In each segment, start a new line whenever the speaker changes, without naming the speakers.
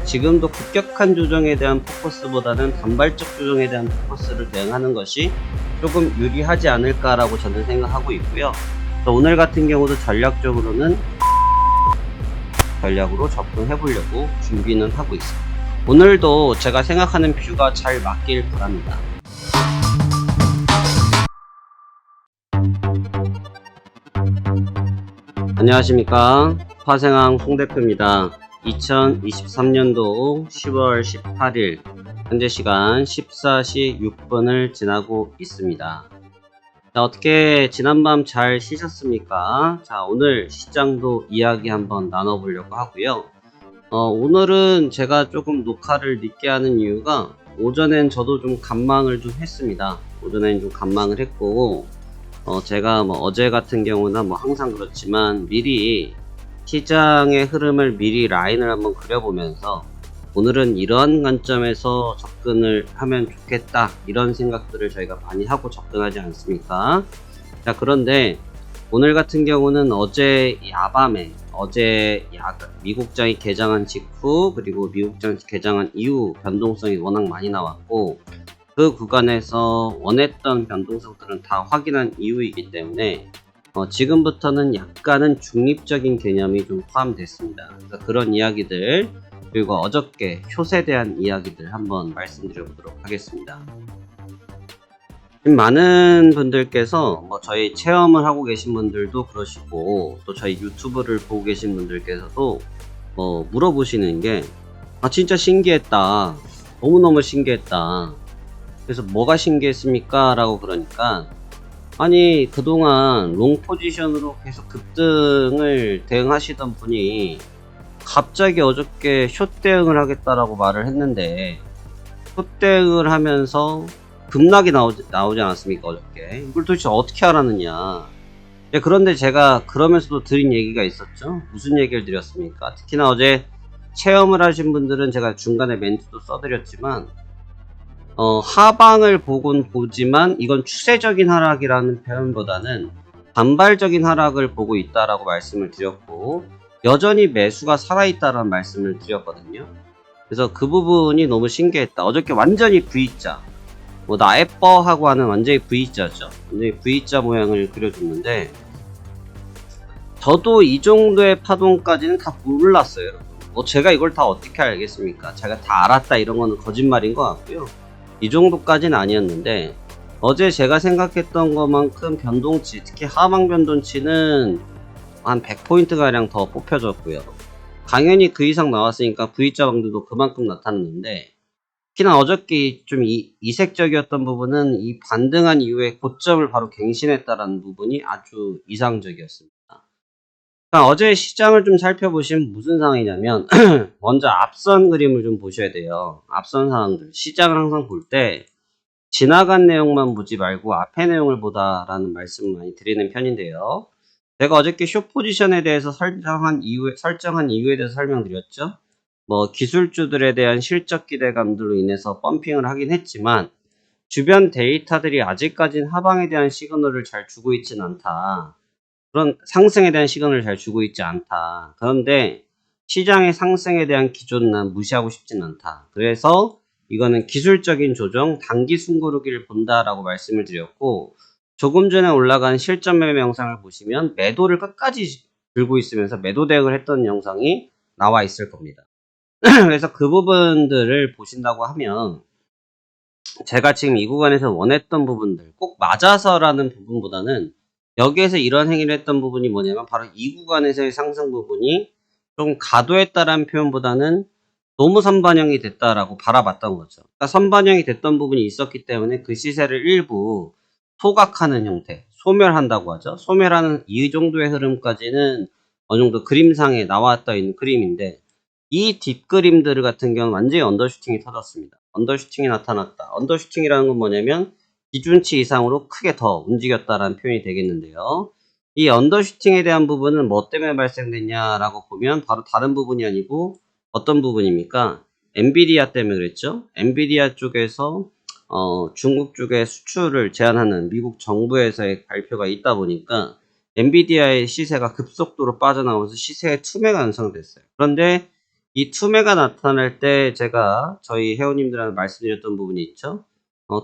지금도 급격한 조정에 대한 포커스보다는 단발적 조정에 대한 포커스를 대응하는 것이 조금 유리하지 않을까라고 저는 생각하고 있고요. 오늘 같은 경우도 전략적으로는 전략으로 접근해 보려고 준비는 하고 있습니다. 오늘도 제가 생각하는 뷰가 잘 맞길 바랍니다. 안녕하십니까, 화생항 송대표입니다. 2023년도 10월 18일 현재 시간 14시 6분을 지나고 있습니다. 자, 어떻게 지난밤 잘 쉬셨습니까? 자, 오늘 시장도 이야기 한번 나눠보려고 하고요. 오늘은 제가 조금 녹화를 늦게 하는 이유가, 오전엔 저도 좀 관망을 좀 했습니다. 오전엔 좀 관망을 했고, 제가 어제 같은 경우나 항상 그렇지만 미리 시장의 흐름을 미리 라인을 한번 그려보면서 오늘은 이러한 관점에서 접근을 하면 좋겠다, 이런 생각들을 저희가 많이 하고 접근하지 않습니까? 자, 그런데 오늘 같은 경우는 어제 야밤에 미국장이 개장한 직후, 그리고 미국장 개장한 이후 변동성이 워낙 많이 나왔고, 그 구간에서 원했던 변동성들은 다 확인한 이후이기 때문에 지금부터는 약간은 중립적인 개념이 좀 포함됐습니다. 그래서 그런 이야기들, 그리고 어저께 숏에 대한 이야기들 한번 말씀드려 보도록 하겠습니다. 많은 분들께서 저희 체험을 하고 계신 분들도 그러시고, 또 저희 유튜브를 보고 계신 분들께서도 물어보시는 게, 진짜 신기했다, 너무너무 신기했다, 그래서 뭐가 신기했습니까? 라고 그러니까, 아니 그동안 롱 포지션으로 계속 급등을 대응하시던 분이 갑자기 어저께 숏 대응을 하겠다라고 말을 했는데, 숏 대응을 하면서 급락이 나오지 않았습니까? 어저께 이걸 도대체 어떻게 알았느냐. 그런데 제가 그러면서도 드린 얘기가 있었죠. 무슨 얘기를 드렸습니까? 특히나 어제 체험을 하신 분들은 제가 중간에 멘트도 써드렸지만, 하방을 보지만 이건 추세적인 하락이라는 표현보다는 단발적인 하락을 보고 있다라고 말씀을 드렸고, 여전히 매수가 살아있다라는 말씀을 드렸거든요. 그래서 그 부분이 너무 신기했다. 어저께 완전히 V자, 나 예뻐 하고 하는 완전히 V자죠. 완전히 V자 모양을 그려줬는데, 저도 이 정도의 파동까지는 다 몰랐어요. 제가 이걸 다 어떻게 알겠습니까? 제가 다 알았다 이런 거는 거짓말인 것 같고요. 이 정도까지는 아니었는데, 어제 제가 생각했던 것만큼 변동치, 특히 하방 변동치는 한 100포인트 가량 더 뽑혀졌고요. 당연히 그 이상 나왔으니까 V자 방도도 그만큼 나타났는데, 특히나 어저께 좀 이색적이었던 부분은 이 반등한 이후에 고점을 바로 갱신했다라는 부분이 아주 이상적이었습니다. 그러니까 어제 시장을 좀 살펴보시면 무슨 상황이냐면, 먼저 앞선 그림을 좀 보셔야 돼요. 앞선 상황들, 시장을 항상 볼 때 지나간 내용만 보지 말고 앞의 내용을 보다라는 말씀을 많이 드리는 편인데요. 제가 어저께 숏 포지션에 대해서 설정한 이유에 대해서 설명드렸죠. 기술주들에 대한 실적 기대감들로 인해서 펌핑을 하긴 했지만, 주변 데이터들이 아직까지는 하방에 대한 시그널을 잘 주고 있진 않다. 그런 상승에 대한 시그널을 잘 주고 있지 않다. 그런데 시장의 상승에 대한 기조는 난 무시하고 싶진 않다. 그래서 이거는 기술적인 조정, 단기 숨고르기를 본다라고 말씀을 드렸고, 조금 전에 올라간 실전 매매 영상을 보시면 매도를 끝까지 들고 있으면서 매도 대응을 했던 영상이 나와 있을 겁니다. 그래서 그 부분들을 보신다고 하면, 제가 지금 이 구간에서 원했던 부분들, 꼭 맞아서라는 부분보다는 여기에서 이런 행위를 했던 부분이 뭐냐면, 바로 이 구간에서의 상승 부분이 좀 가도했다라는 표현보다는 너무 선반영이 됐다라고 바라봤던 거죠. 그러니까 선반영이 됐던 부분이 있었기 때문에 그 시세를 일부 소각하는 형태, 소멸한다고 하죠. 소멸하는 이 정도의 흐름까지는 어느 정도 그림상에 나왔다 있는 그림인데, 이 뒷그림들 같은 경우는 완전히 언더슈팅이 터졌습니다. 언더슈팅이 나타났다. 언더슈팅이라는 건 뭐냐면 기준치 이상으로 크게 더 움직였다라는 표현이 되겠는데요. 이 언더슈팅에 대한 부분은 뭐 때문에 발생됐냐라고 보면 바로 다른 부분이 아니고 어떤 부분입니까? 엔비디아 때문에 그랬죠. 엔비디아 쪽에서 중국 쪽에 수출을 제한하는 미국 정부에서의 발표가 있다 보니까 엔비디아의 시세가 급속도로 빠져나오면서 시세의 투매가 완성됐어요. 그런데 이 투매가 나타날 때 제가 저희 회원님들한테 말씀드렸던 부분이 있죠.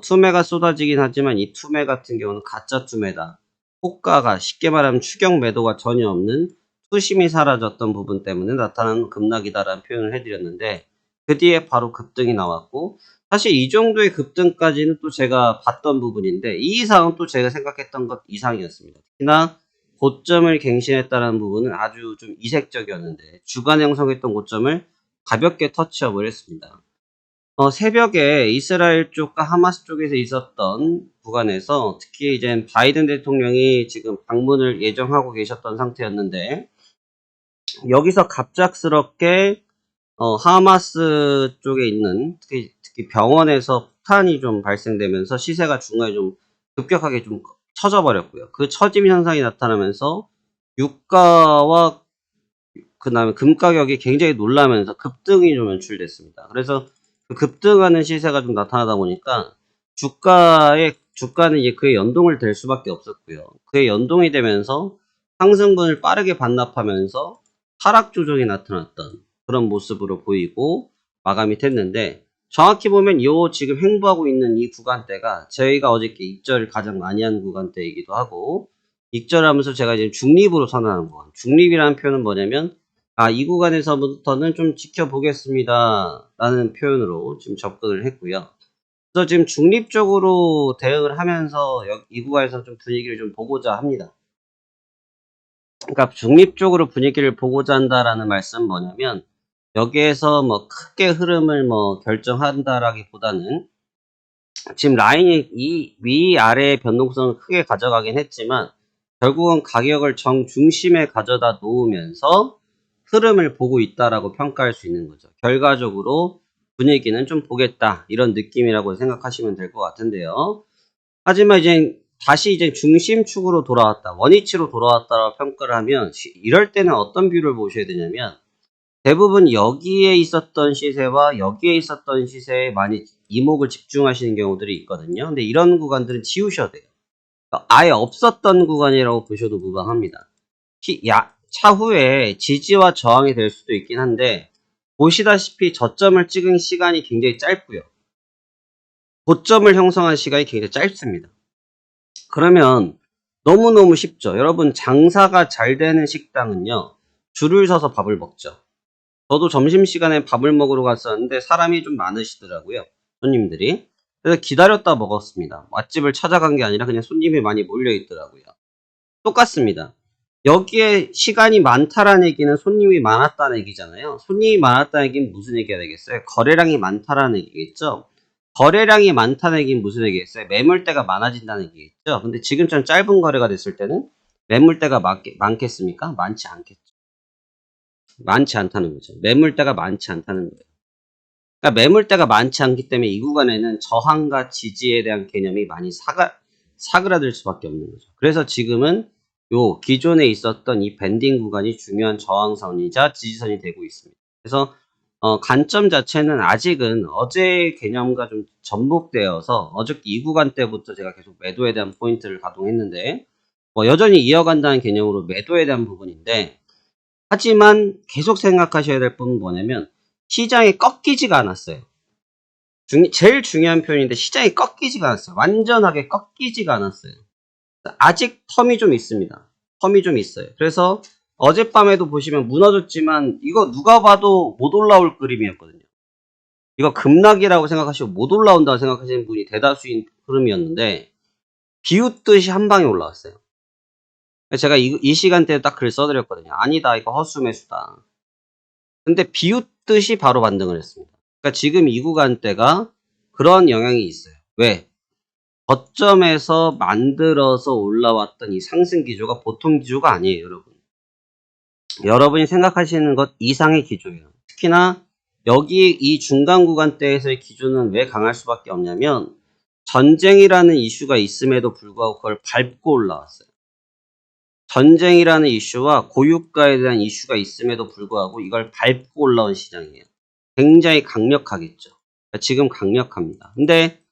투매가 쏟아지긴 하지만 이 투매 같은 경우는 가짜 투매다. 호가가 쉽게 말하면 추격 매도가 전혀 없는 투심이 사라졌던 부분 때문에 나타나는 급락이다라는 표현을 해드렸는데 그 뒤에 바로 급등이 나왔고 사실 이 정도의 급등까지는 또 제가 봤던 부분인데 이 이상은 또 제가 생각했던 것 이상이었습니다. 특히나 고점을 갱신했다는 부분은 아주 좀 이색적이었는데 주간 형성했던 고점을 가볍게 터치업을 했습니다. 새벽에 이스라엘 쪽과 하마스 쪽에서 있었던 구간에서 특히 이제 바이든 대통령이 지금 방문을 예정하고 계셨던 상태였는데 여기서 갑작스럽게 하마스 쪽에 있는 특히 병원에서 폭탄이 좀 발생되면서 시세가 중간에 좀 급격하게 좀 처져 버렸고요. 그 처짐 현상이 나타나면서 유가와 그 다음에 금 가격이 굉장히 놀라면서 급등이 좀 연출됐습니다. 그래서 그 급등하는 시세가 좀 나타나다 보니까 주가는 이제 그에 연동을 될 수밖에 없었고요. 그에 연동이 되면서 상승분을 빠르게 반납하면서 하락 조정이 나타났던 그런 모습으로 보이고 마감이 됐는데 정확히 보면 요 지금 횡보하고 있는 이 구간대가 저희가 어저께 익절을 가장 많이 한 구간대이기도 하고 익절하면서 제가 이제 중립으로 선언한 구간. 중립이라는 표현은 뭐냐면 이 구간에서부터는 좀 지켜보겠습니다. 라는 표현으로 지금 접근을 했고요. 그래서 지금 중립적으로 대응을 하면서 이 구간에서 좀 분위기를 좀 보고자 합니다. 그러니까 중립적으로 분위기를 보고자 한다라는 말씀은 뭐냐면 여기에서 뭐 크게 흐름을 뭐 결정한다라기보다는 지금 라인이 이 위아래의 변동성을 크게 가져가긴 했지만 결국은 가격을 정중심에 가져다 놓으면서 흐름을 보고 있다라고 평가할 수 있는 거죠. 결과적으로 분위기는 좀 보겠다 이런 느낌이라고 생각하시면 될 것 같은데요. 하지만 다시 중심축으로 돌아왔다, 원위치로 돌아왔다라고 평가를 하면 이럴 때는 어떤 뷰를 보셔야 되냐면 대부분 여기에 있었던 시세와 여기에 있었던 시세에 많이 이목을 집중하시는 경우들이 있거든요. 근데 이런 구간들은 지우셔야 돼요. 아예 없었던 구간이라고 보셔도 무방합니다. 차후에 지지와 저항이 될 수도 있긴 한데 보시다시피 저점을 찍은 시간이 굉장히 짧고요. 고점을 형성한 시간이 굉장히 짧습니다. 그러면 너무너무 쉽죠. 여러분 장사가 잘 되는 식당은요. 줄을 서서 밥을 먹죠. 저도 점심시간에 밥을 먹으러 갔었는데 사람이 좀 많으시더라고요. 손님들이. 그래서 기다렸다 먹었습니다. 맛집을 찾아간 게 아니라 그냥 손님이 많이 몰려있더라고요. 똑같습니다. 여기에 시간이 많다라는 얘기는 손님이 많았다는 얘기잖아요. 손님이 많았다는 얘기는 무슨 얘기가 되겠어요? 거래량이 많다라는 얘기겠죠? 거래량이 많다는 얘기는 무슨 얘기겠어요? 매물대가 많아진다는 얘기겠죠? 근데 지금처럼 짧은 거래가 됐을 때는 매물대가 많겠습니까? 많지 않겠죠. 많지 않다는 거죠. 매물대가 많지 않다는 거예요. 그러니까 매물대가 많지 않기 때문에 이 구간에는 저항과 지지에 대한 개념이 많이 사그라들 수밖에 없는 거죠. 그래서 지금은 요 기존에 있었던 이 밴딩 구간이 중요한 저항선이자 지지선이 되고 있습니다. 그래서 관점 자체는 아직은 어제의 개념과 좀 접목되어서 어저께 이 구간 때부터 제가 계속 매도에 대한 포인트를 가동했는데 여전히 이어간다는 개념으로 매도에 대한 부분인데 하지만 계속 생각하셔야 될 부분은 뭐냐면 시장이 꺾이지가 않았어요. 제일 중요한 표현인데 시장이 꺾이지가 않았어요. 완전하게 꺾이지가 않았어요. 아직 텀이 좀 있습니다. 텀이 좀 있어요. 그래서 어젯밤에도 보시면 무너졌지만 이거 누가 봐도 못 올라올 그림이었거든요. 이거 급락이라고 생각하시고 못 올라온다고 생각하시는 분이 대다수인 흐름이었는데 비웃듯이 한 방에 올라왔어요. 제가 이 시간대에 딱 글 써드렸거든요. 아니다, 이거 허수 매수다. 근데 비웃듯이 바로 반등을 했습니다. 그러니까 지금 이 구간대가 그런 영향이 있어요. 왜? 저점에서 만들어서 올라왔던 이 상승 기조가 보통 기조가 아니에요, 여러분. 여러분이 생각하시는 것 이상의 기조예요. 특히나 여기 이 중간 구간대에서의 기조는 왜 강할 수밖에 없냐면 전쟁이라는 이슈가 있음에도 불구하고 그걸 밟고 올라왔어요. 전쟁이라는 이슈와 고유가에 대한 이슈가 있음에도 불구하고 이걸 밟고 올라온 시장이에요. 굉장히 강력하겠죠. 그러니까 지금 강력합니다. 근데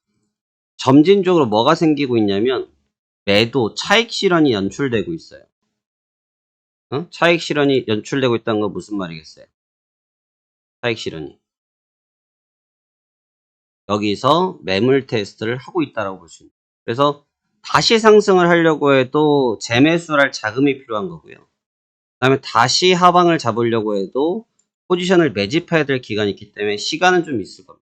점진적으로 뭐가 생기고 있냐면 매도, 차익 실현이 연출되고 있어요. 차익 실현이 연출되고 있다는 건 무슨 말이겠어요? 차익 실현이. 여기서 매물 테스트를 하고 있다라고 볼 수 있습니다. 그래서 다시 상승을 하려고 해도 재매수를 할 자금이 필요한 거고요. 그 다음에 다시 하방을 잡으려고 해도 포지션을 매집해야 될 기간이 있기 때문에 시간은 좀 있을 겁니다.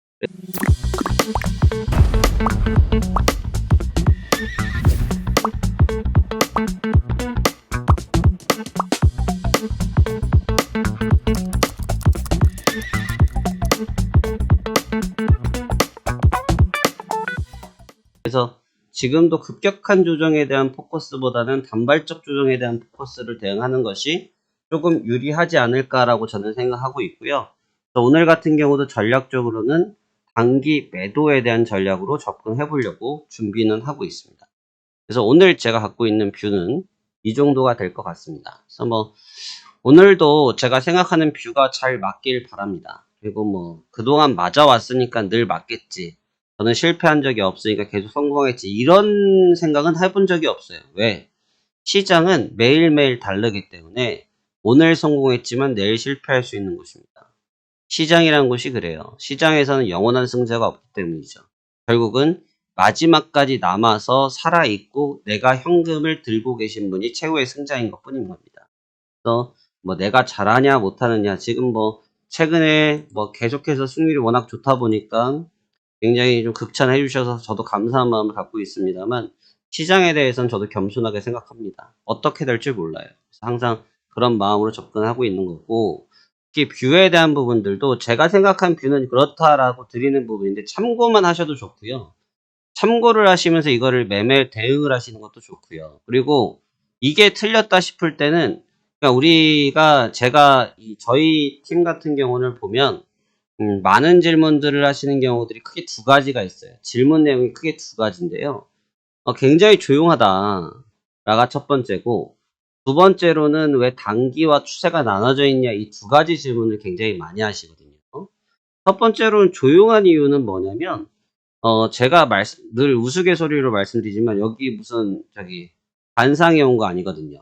그래서 지금도 급격한 조정에 대한 포커스보다는 단발적 조정에 대한 포커스를 대응하는 것이 조금 유리하지 않을까라고 저는 생각하고 있고요. 오늘 같은 경우도 전략적으로는 단기 매도에 대한 전략으로 접근해 보려고 준비는 하고 있습니다. 그래서 오늘 제가 갖고 있는 뷰는 이 정도가 될 것 같습니다. 그래서 뭐 오늘도 제가 생각하는 뷰가 잘 맞길 바랍니다. 그리고 뭐 그동안 맞아왔으니까 늘 맞겠지. 저는 실패한 적이 없으니까 계속 성공했지. 이런 생각은 해본 적이 없어요. 왜? 시장은 매일매일 다르기 때문에 오늘 성공했지만 내일 실패할 수 있는 것입니다. 시장이라는 곳이 그래요. 시장에서는 영원한 승자가 없기 때문이죠. 결국은 마지막까지 남아서 살아있고 내가 현금을 들고 계신 분이 최후의 승자인 것 뿐인 겁니다. 그래서 뭐 내가 잘하냐 못하느냐, 지금 뭐 최근에 뭐 계속해서 승률이 워낙 좋다 보니까 굉장히 좀 극찬해 주셔서 저도 감사한 마음을 갖고 있습니다만, 시장에 대해서는 저도 겸손하게 생각합니다. 어떻게 될지 몰라요. 그래서 항상 그런 마음으로 접근하고 있는 거고, 특히 뷰에 대한 부분들도 제가 생각한 뷰는 그렇다라고 드리는 부분인데 참고만 하셔도 좋고요. 참고를 하시면서 이거를 매매 대응을 하시는 것도 좋고요. 그리고 이게 틀렸다 싶을 때는, 그러니까 제가 저희 팀 같은 경우를 보면 많은 질문들을 하시는 경우들이 크게 두 가지가 있어요. 질문 내용이 크게 두 가지인데요. 굉장히 조용하다라가 첫 번째고, 두 번째로는 왜 단기와 추세가 나눠져 있냐, 이 두 가지 질문을 굉장히 많이 하시거든요. 첫 번째로는 조용한 이유는 뭐냐면, 제가 늘 우스갯소리로 말씀드리지만 여기 무슨 반상회 온 거 아니거든요.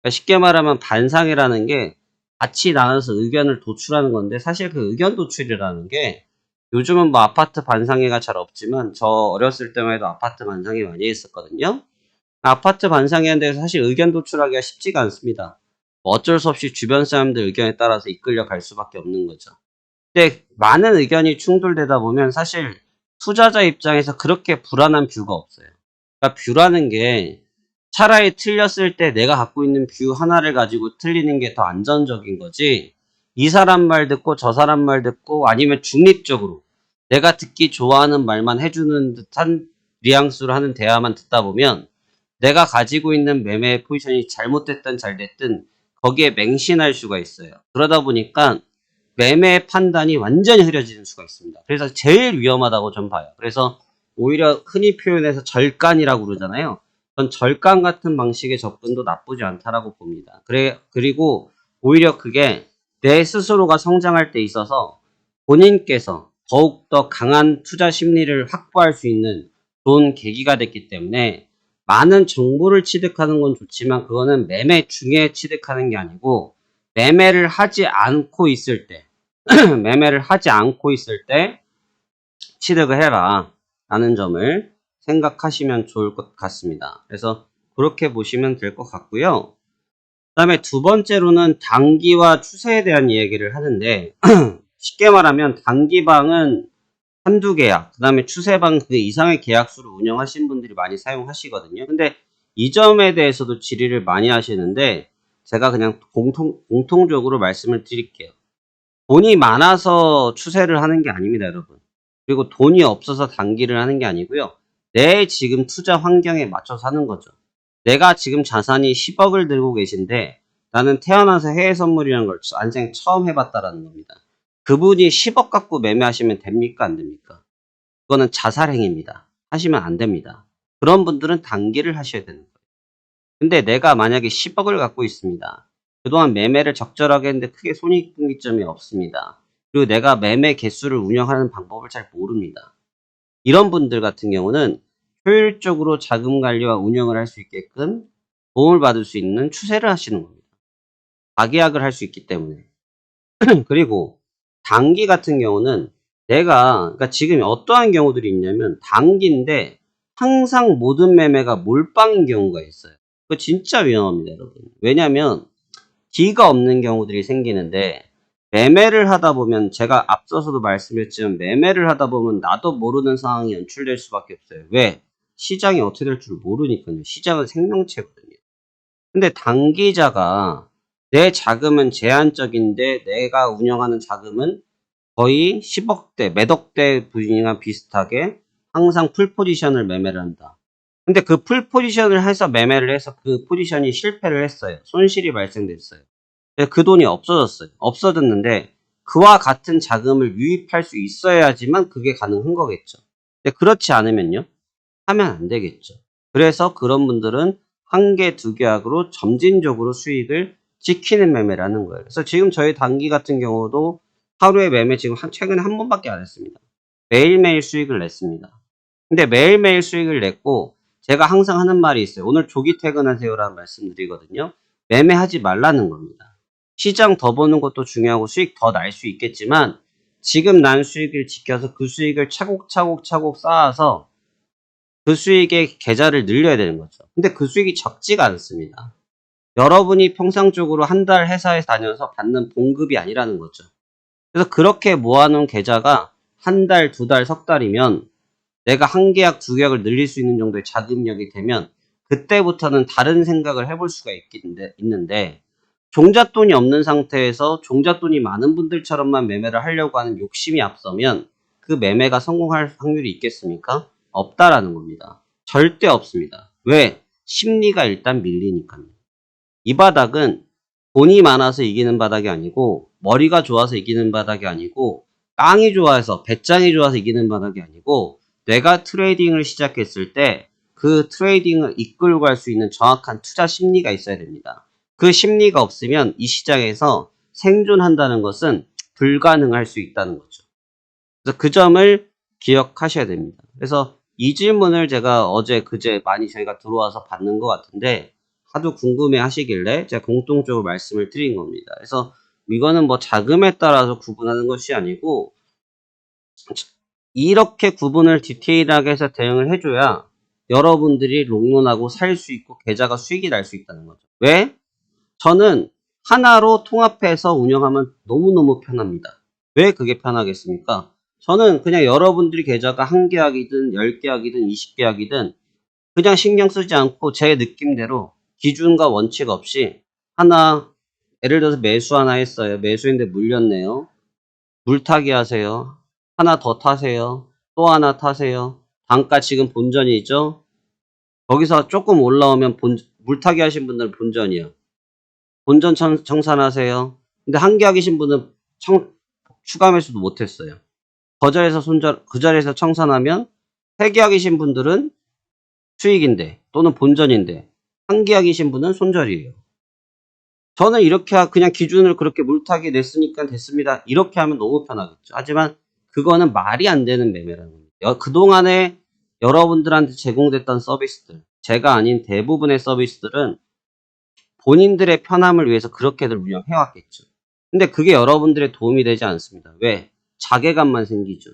그러니까 쉽게 말하면 반상회라는 게 같이 나눠서 의견을 도출하는 건데, 사실 그 의견 도출이라는 게 요즘은 뭐 아파트 반상회가 잘 없지만 저 어렸을 때만 해도 아파트 반상회 많이 했었거든요. 아파트 반상회에 대해서 사실 의견 도출하기가 쉽지가 않습니다. 뭐 어쩔 수 없이 주변 사람들 의견에 따라서 이끌려 갈 수밖에 없는 거죠. 근데 많은 의견이 충돌되다 보면 사실 투자자 입장에서 그렇게 불안한 뷰가 없어요. 그러니까 뷰라는 게 차라리 틀렸을 때 내가 갖고 있는 뷰 하나를 가지고 틀리는 게 더 안전적인 거지, 이 사람 말 듣고 저 사람 말 듣고 아니면 중립적으로 내가 듣기 좋아하는 말만 해주는 듯한 뉘앙스로 하는 대화만 듣다 보면 내가 가지고 있는 매매 포지션이 잘못됐든 잘됐든 거기에 맹신할 수가 있어요. 그러다 보니까 매매 판단이 완전히 흐려지는 수가 있습니다. 그래서 제일 위험하다고 전 봐요. 그래서 오히려 흔히 표현해서 절간이라고 그러잖아요. 전 절간 같은 방식의 접근도 나쁘지 않다라고 봅니다. 그리고 오히려 그게 내 스스로가 성장할 때 있어서 본인께서 더욱더 강한 투자 심리를 확보할 수 있는 좋은 계기가 됐기 때문에, 많은 정보를 취득하는 건 좋지만 그거는 매매 중에 취득하는 게 아니고 매매를 하지 않고 있을 때 매매를 하지 않고 있을 때 취득을 해라 라는 점을 생각하시면 좋을 것 같습니다. 그래서 그렇게 보시면 될 것 같고요. 그 다음에 두 번째로는 단기와 추세에 대한 이야기를 하는데 쉽게 말하면 단기방은 한두 계약, 그 다음에 추세방 그 이상의 계약수를 운영하시는 분들이 많이 사용하시거든요. 근데 이 점에 대해서도 질의를 많이 하시는데 제가 그냥 공통적으로 말씀을 드릴게요. 돈이 많아서 추세를 하는 게 아닙니다, 여러분. 그리고 돈이 없어서 단기를 하는 게 아니고요. 내 지금 투자 환경에 맞춰서 하는 거죠. 내가 지금 자산이 10억을 들고 계신데 나는 태어나서 해외 선물이라는 걸 안생 처음 해봤다라는 겁니다. 그분이 10억 갖고 매매하시면 됩니까? 안 됩니까? 그거는 자살행위입니다. 하시면 안 됩니다. 그런 분들은 단기를 하셔야 되는 거예요. 근데 내가 만약에 10억을 갖고 있습니다. 그동안 매매를 적절하게 했는데 크게 손익분기점이 없습니다. 그리고 내가 매매 개수를 운영하는 방법을 잘 모릅니다. 이런 분들 같은 경우는 효율적으로 자금 관리와 운영을 할 수 있게끔 도움을 받을 수 있는 추세를 하시는 겁니다. 가계약을 할 수 있기 때문에. 그리고 단기 같은 경우는 그러니까 지금 어떠한 경우들이 있냐면 단기인데 항상 모든 매매가 몰빵인 경우가 있어요. 그거 진짜 위험합니다, 여러분. 왜냐면 기가 없는 경우들이 생기는데 매매를 하다 보면 제가 앞서서도 말씀했지만 매매를 하다 보면 나도 모르는 상황이 연출될 수밖에 없어요. 왜? 시장이 어떻게 될 줄 모르니까요. 시장은 생명체거든요. 근데 단기자가 내 자금은 제한적인데 내가 운영하는 자금은 거의 10억대, 몇 억대 분위기랑 비슷하게 항상 풀 포지션을 매매를 한다. 근데 그 풀 포지션을 해서 매매를 해서 그 포지션이 실패를 했어요. 손실이 발생됐어요. 그 돈이 없어졌어요. 없어졌는데 그와 같은 자금을 유입할 수 있어야지만 그게 가능한 거겠죠. 근데 그렇지 않으면요. 하면 안 되겠죠. 그래서 그런 분들은 한 개, 두 계약으로 점진적으로 수익을 지키는 매매라는 거예요. 그래서 지금 저희 단기 같은 경우도 하루에 매매 지금 최근에 한 번밖에 안 했습니다. 매일매일 수익을 냈습니다. 근데 매일매일 수익을 냈고 제가 항상 하는 말이 있어요. 오늘 조기 퇴근하세요라는 말씀드리거든요. 매매하지 말라는 겁니다. 시장 더 보는 것도 중요하고 수익 더 날 수 있겠지만 지금 난 수익을 지켜서 그 수익을 차곡차곡 쌓아서 그 수익의 계좌를 늘려야 되는 거죠. 근데 그 수익이 적지가 않습니다. 여러분이 평상적으로 한 달 회사에 다녀서 받는 봉급이 아니라는 거죠. 그래서 그렇게 모아놓은 계좌가 한 달, 두 달, 석 달이면 내가 한 계약, 두 계약을 늘릴 수 있는 정도의 자금력이 되면 그때부터는 다른 생각을 해볼 수가 있는데 종잣돈이 없는 상태에서 종잣돈이 많은 분들처럼만 매매를 하려고 하는 욕심이 앞서면 그 매매가 성공할 확률이 있겠습니까? 없다라는 겁니다. 절대 없습니다. 왜? 심리가 일단 밀리니까요. 이 바닥은 돈이 많아서 이기는 바닥이 아니고 머리가 좋아서 이기는 바닥이 아니고 깡이 좋아서 배짱이 좋아서 이기는 바닥이 아니고 내가 트레이딩을 시작했을 때 그 트레이딩을 이끌고 갈 수 있는 정확한 투자 심리가 있어야 됩니다. 그 심리가 없으면 이 시장에서 생존한다는 것은 불가능할 수 있다는 거죠. 그래서 그 점을 기억하셔야 됩니다. 그래서 이 질문을 제가 어제 그제 많이 저희가 들어와서 받는 것 같은데 하도 궁금해 하시길래 제가 공통적으로 말씀을 드린 겁니다. 그래서 이거는 뭐 자금에 따라서 구분하는 것이 아니고 이렇게 구분을 디테일하게 해서 대응을 해줘야 여러분들이 롱런하고 살 수 있고 계좌가 수익이 날 수 있다는 거죠. 왜? 저는 하나로 통합해서 운영하면 너무너무 편합니다. 왜 그게 편하겠습니까? 저는 그냥 여러분들이 계좌가 한 계약이든 10계약이든 20계약이든 그냥 신경 쓰지 않고 제 느낌대로 기준과 원칙 없이 하나 예를 들어서 매수 하나 했어요. 매수인데 물렸네요. 물타기 하세요. 하나 더 타세요. 또 하나 타세요. 단가 지금 본전이죠. 거기서 조금 올라오면 물타기 하신 분들은 본전이요. 본전 청산하세요. 근데 한 계약이신 분은 추가 매수도 못했어요. 그 자리에서 청산하면 세 계약이신 분들은 수익인데 또는 본전인데 한 계약이신 분은 손절이에요. 저는 이렇게 그냥 기준을 그렇게 물타기 냈으니까 됐습니다. 이렇게 하면 너무 편하겠죠. 하지만 그거는 말이 안 되는 매매라는 겁니다. 그동안에 여러분들한테 제공됐던 서비스들, 제가 아닌 대부분의 서비스들은 본인들의 편함을 위해서 그렇게들 운영해왔겠죠. 근데 그게 여러분들의 도움이 되지 않습니다. 왜? 자괴감만 생기죠.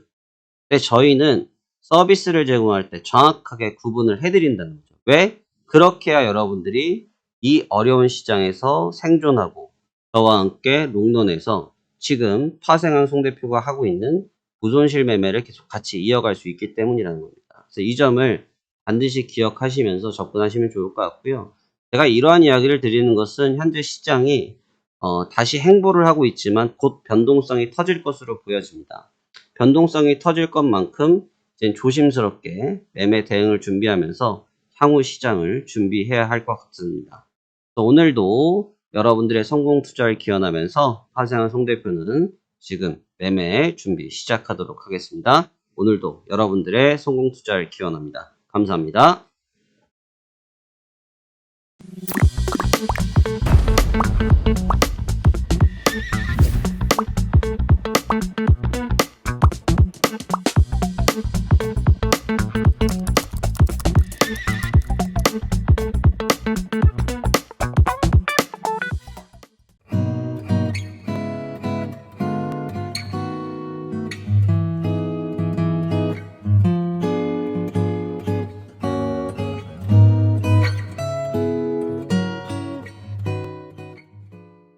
근데 저희는 서비스를 제공할 때 정확하게 구분을 해드린다는 거죠. 왜? 그렇게 해야 여러분들이 이 어려운 시장에서 생존하고 저와 함께 롱런해서 지금 파생한 송 대표가 하고 있는 부손실 매매를 계속 같이 이어갈 수 있기 때문이라는 겁니다. 그래서 이 점을 반드시 기억하시면서 접근하시면 좋을 것 같고요. 제가 이러한 이야기를 드리는 것은 현재 시장이 다시 행보를 하고 있지만 곧 변동성이 터질 것으로 보여집니다. 변동성이 터질 것만큼 이제 조심스럽게 매매 대응을 준비하면서 향후 시장을 준비해야 할 것 같습니다. 오늘도 여러분들의 성공 투자를 기원하면서 파생한 송 대표는 지금 매매 준비 시작하도록 하겠습니다. 오늘도 여러분들의 성공 투자를 기원합니다. 감사합니다.